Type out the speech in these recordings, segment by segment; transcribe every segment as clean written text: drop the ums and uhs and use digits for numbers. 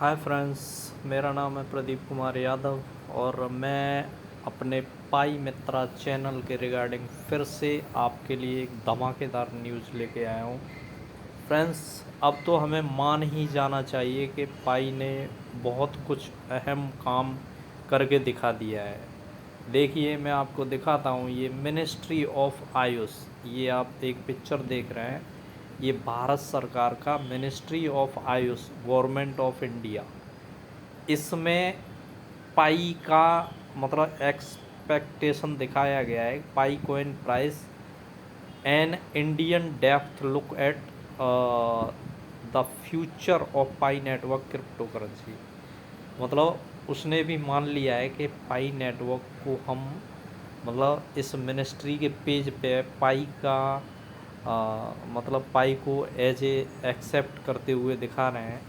Hi friends, मेरा नाम है प्रदीप कुमार यादव और मैं अपने पाई मित्रा चैनल के रिगार्डिंग फिर से आपके लिए एक धमाकेदार न्यूज़ लेके आया हूँ। फ्रेंड्स, अब तो हमें मान ही जाना चाहिए कि पाई ने बहुत कुछ अहम काम करके दिखा दिया है। देखिए, मैं आपको दिखाता हूँ। ये मिनिस्ट्री ऑफ आयुष, ये आप एक पिक्चर देख रहे हैं। ये भारत सरकार का ministry of AYUSH, government of India. इसमें पाई का मतलब एक्सपेक्टेशन दिखाया गया है। Pi coin price an Indian depth look at the future of Pi network crypto currency. मतलब उसने भी मान लिया है कि पाई नेटवर्क को हम मतलब इस मिनिस्ट्री के पेज पे पाई का मतलब पाई को एज ए एक्सेप्ट करते हुए दिखा रहे हैं।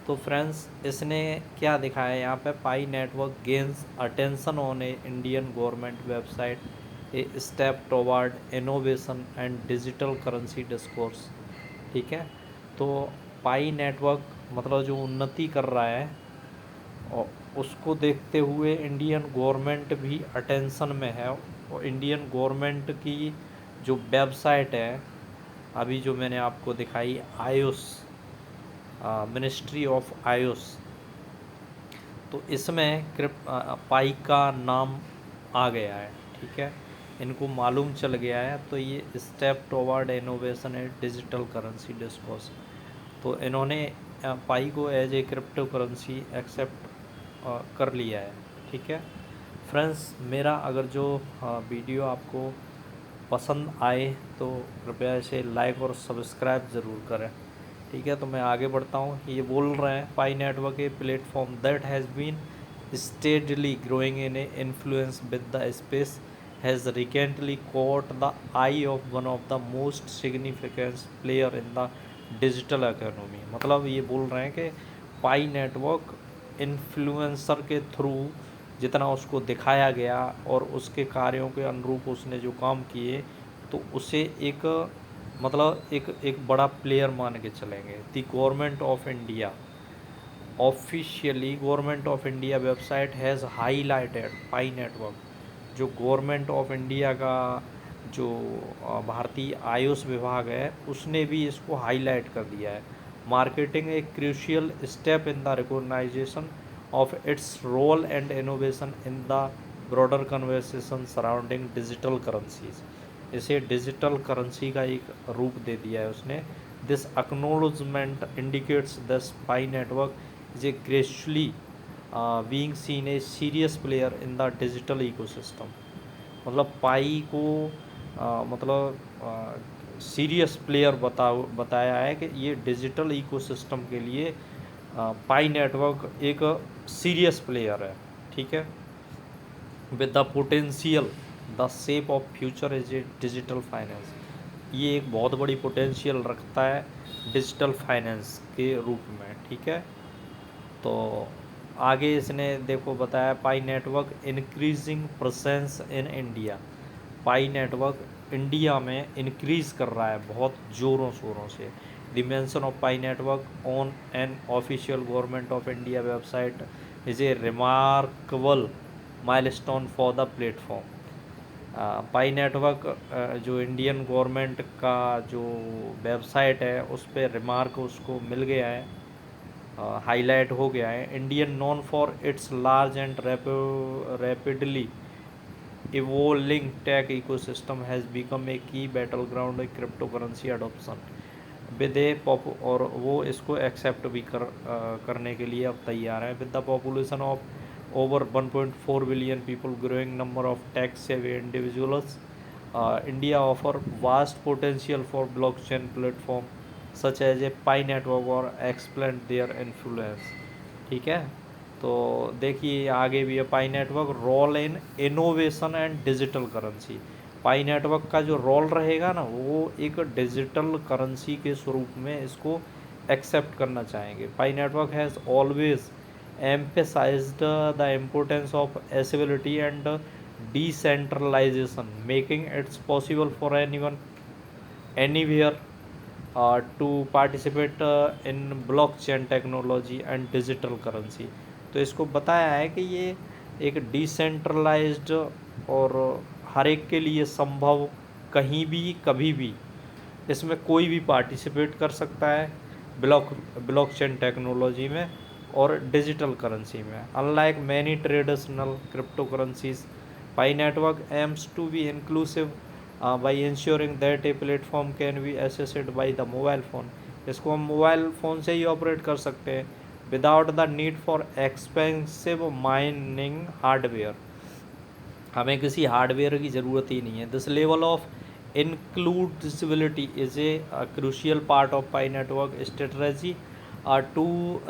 तो फ्रेंड्स, इसने क्या दिखाया है यहाँ पे, Pi network gains attention on a Indian government website a step toward innovation and digital currency discourse. ठीक है, तो पाई नेटवर्क मतलब जो उन्नति कर रहा है और उसको देखते हुए इंडियन गवर्नमेंट भी अटेंशन में है। और इंडियन गवर्नमेंट की जो वेबसाइट है अभी जो मैंने आपको दिखाई, आयुष, मिनिस्ट्री ऑफ आयुष, तो इसमें पाई का नाम आ गया है। ठीक है, इनको मालूम चल गया है। तो ये step toward innovation and digital currency discourse, तो इन्होंने पाई को as a crypto currency accept कर लिया है। ठीक है फ्रेंड्स, मेरा अगर जो वीडियो आपको पसंद आए तो कृपया इसे लाइक और सब्सक्राइब ज़रूर करें। ठीक है, तो मैं आगे बढ़ता हूँ। ये बोल रहे हैं, Pi network a platform that has been steadily growing in a influence with the space has recently caught the eye of one of the most significant player in the digital economy. मतलब ये बोल रहे हैं कि पाई network influencer के through जितना उसको दिखाया गया और उसके कार्यों के अनुरूप उसने जो काम किए, तो उसे एक मतलब एक बड़ा प्लेयर मान के चलेंगे। The government of India officially, government of India website has highlighted pi network. जो गवर्नमेंट ऑफ इंडिया का जो भारतीय आयुष विभाग है, उसने भी इसको हाईलाइट कर दिया है। Marketing a crucial step in the recognisation of its role and innovation in the broader conversation surrounding digital currencies. इसे डिजिटल करेंसी का एक रूप दे दिया है उसने। This acknowledgement indicates the Pi network is a gradually being seen a serious player in the digital ecosystem. मतलब Pi को मतलब सीरियस प्लेयर बताया है कि ये डिजिटल इकोसिस्टम के लिए पाई नेटवर्क एक सीरियस प्लेयर है। ठीक है, with the potential the shape of future is a digital finance. ये एक बहुत बड़ी पोटेंशियल रखता है डिजिटल फाइनेंस के रूप में। ठीक है, तो आगे इसने देखो बताया, Pi network increasing presence in India. Pi network India में इंक्रीज़ कर रहा है बहुत ज़ोरों शोरों से। The mention of Pi network on an official government of India website is a remarkable milestone for the platform. Pi network जो Indian government का जो वेबसाइट है उस पर रिमार्क उसको मिल गया है, हाईलाइट हो गया है। Indian known for its large and rapidly evolving tech ecosystem has become a key battle ground a crypto currency adoption with a और वो इसको एक्सेप्ट भी करने के लिए अब तैयार है। With the population of over 1.4 billion people, growing number of tech savvy individuals, India offer vast potential for blockchain platform such as a Pi network or expand their influence। ठीक है, तो देखिए आगे भी है Pi network role in innovation and digital currency. Pi network का जो role रहेगा ना, वो एक डिजिटल करेंसी के स्वरूप में इसको एक्सेप्ट करना चाहेंगे। Pi network has always emphasized the importance of accessibility and decentralization, making it possible for anyone, anywhere to participate in blockchain technology and digital currency. तो इसको बताया है कि ये एक डिसेंट्रलाइज्ड और हर एक के लिए संभव, कहीं भी कभी भी इसमें कोई भी पार्टिसिपेट कर सकता है ब्लॉकचेन टेक्नोलॉजी में और डिजिटल करेंसी में। Unlike many traditional cryptocurrencies, Pi network aims to be inclusive by ensuring that a platform can be accessed by the mobile phone. इसको हम मोबाइल फ़ोन से ही ऑपरेट कर सकते हैं without the need for expensive mining hardware. हमें किसी hardware की ज़रूरत ही नहीं है। This level of inclusibility is a crucial part of Pi network strategy to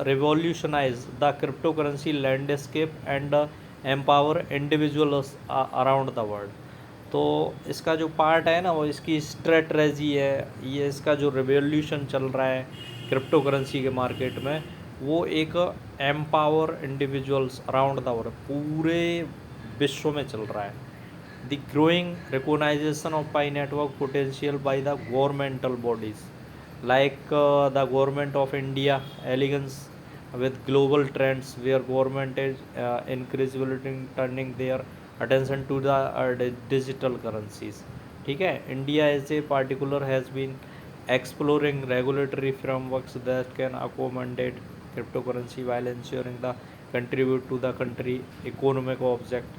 revolutionize the cryptocurrency landscape and empower individuals around the world। तो इसका जो part है ना, वो इसकी स्ट्रेटजी है, ये इसका जो रिवॉल्यूशन चल रहा है क्रिप्टो करेंसी के मार्केट में, वो एक empower individuals around the world, पूरे विश्व में चल रहा है। The growing recognition of Pi network potential by the governmental bodies like the government of India aligns with global trends where government is increasingly turning their attention to the digital currencies। ठीक है, India as a particular has been exploring regulatory frameworks that can accommodate cryptocurrency while ensuring the contribute to the country economic object।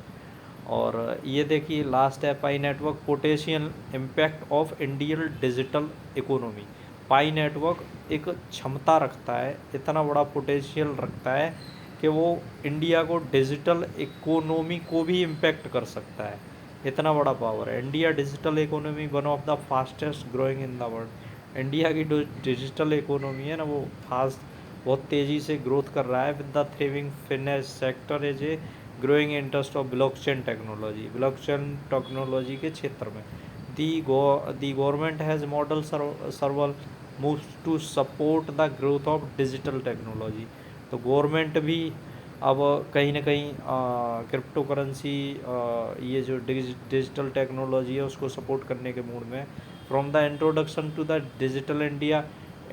और ये देखिए last है Pi network potential impact of Indian digital economy. Pi network एक क्षमता रखता है, इतना बड़ा पोटेंशियल रखता है कि वो इंडिया को डिजिटल इकोनॉमी को भी इम्पैक्ट कर सकता है, इतना बड़ा पावर है। India digital economy one of the fastest growing in the world. India की जो डिजिटल इकोनॉमी है ना, वो बहुत तेज़ी से ग्रोथ कर रहा है with the thriving finance sector as a growing interest of blockchain technology के क्षेत्र में। The government has model several moves to support the growth of digital technology. तो गवर्नमेंट भी अब कहीं ना कहीं क्रिप्टो करेंसी, ये जो डिजिटल टेक्नोलॉजी है उसको सपोर्ट करने के मूड में। From the introduction to the digital India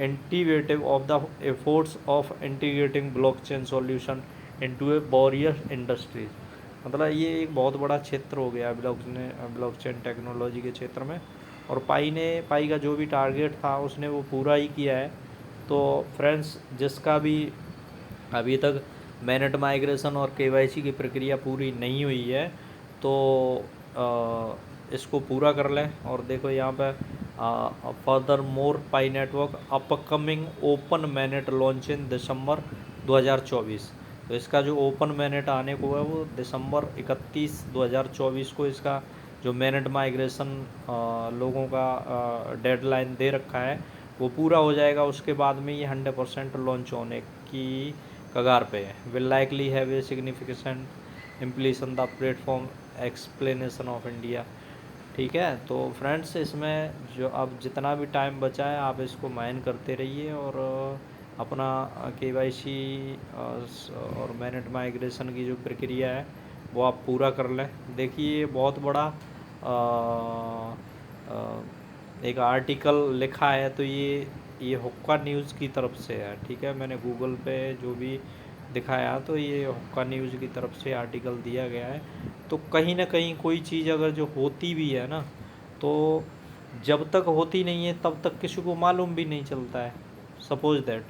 integrative of the efforts of integrating blockchain solution into a warrior industries. मतलब ये एक बहुत बड़ा क्षेत्र हो गया ब्लॉकचेन टेक्नोलॉजी के क्षेत्र में। और पाई का जो भी टारगेट था उसने वो पूरा ही किया है। तो फ्रेंड्स, जिसका भी अभी तक मैनेट माइग्रेशन और केवाईसी की प्रक्रिया पूरी नहीं हुई है तो इसको पूरा कर लें। और देखो यहाँ पे furthermore Pi network upcoming open mainnet launch in December 2024। तो इसका जो ओपन मैनेट आने को है वो दिसंबर 31, 2024 को इसका जो मैनेट माइग्रेशन लोगों का डेडलाइन दे रखा है वो पूरा हो जाएगा। उसके बाद में ये 100% लॉन्च होने की कगार पे है। Will likely have a significant implication the platform explanation of India. ठीक है, तो फ्रेंड्स इसमें जो अब जितना भी टाइम बचा है आप इसको माइन करते रहिए और अपना केवाईसी और मैनेट माइग्रेशन की जो प्रक्रिया है वो आप पूरा कर लें। देखिए बहुत बड़ा एक आर्टिकल लिखा है, तो ये हुक्का न्यूज़ की तरफ से है। ठीक है, मैंने गूगल पे जो भी दिखाया तो ये हुक्का न्यूज़ की तरफ से आर्टिकल दिया गया है। तो कहीं ना कहीं कोई चीज़ अगर जो होती भी है ना, तो जब तक होती नहीं है तब तक किसी को मालूम भी नहीं चलता है। सपोज दैट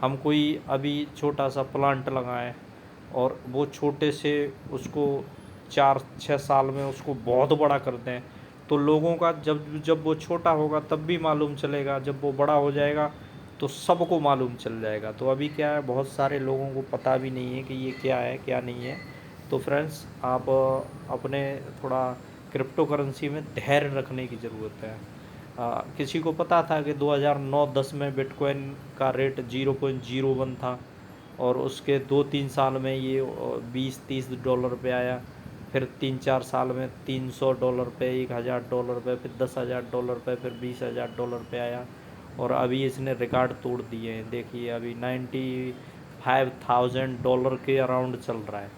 हम कोई अभी छोटा सा प्लांट लगाएं और वो छोटे से उसको 4-6 साल में उसको बहुत बड़ा कर दें, तो लोगों का जब वो छोटा होगा तब भी मालूम चलेगा, जब वो बड़ा हो जाएगा तो सबको मालूम चल जाएगा। तो अभी क्या है, बहुत सारे लोगों को पता भी नहीं है कि ये क्या है क्या नहीं है। तो फ्रेंड्स आप अपने थोड़ा क्रिप्टो करेंसी में धैर्य रखने की ज़रूरत है। किसी को पता था कि 2009-10 में बिटकॉइन का रेट 0.01 था और उसके 2-3 साल में ये $20-30 पे आया, फिर 3-4 साल में $300 पे, $1000 पे, फिर $10,000 पे, फिर $20,000 पे आया और अभी इसने रिकॉर्ड तोड़ दिए हैं। देखिए अभी $95,000 के अराउंड चल रहा है।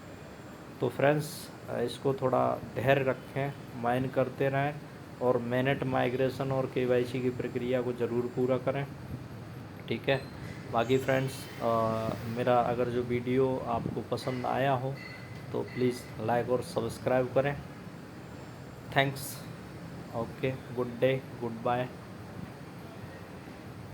तो फ्रेंड्स इसको थोड़ा धैर्य रखें, माइन करते रहें और मैनेट माइग्रेशन और केवाईसी की प्रक्रिया को ज़रूर पूरा करें, ठीक है। बाकी फ्रेंड्स, मेरा अगर जो वीडियो आपको पसंद आया हो तो प्लीज़ लाइक और सब्सक्राइब करें। Thanks. Okay, good day, good bye.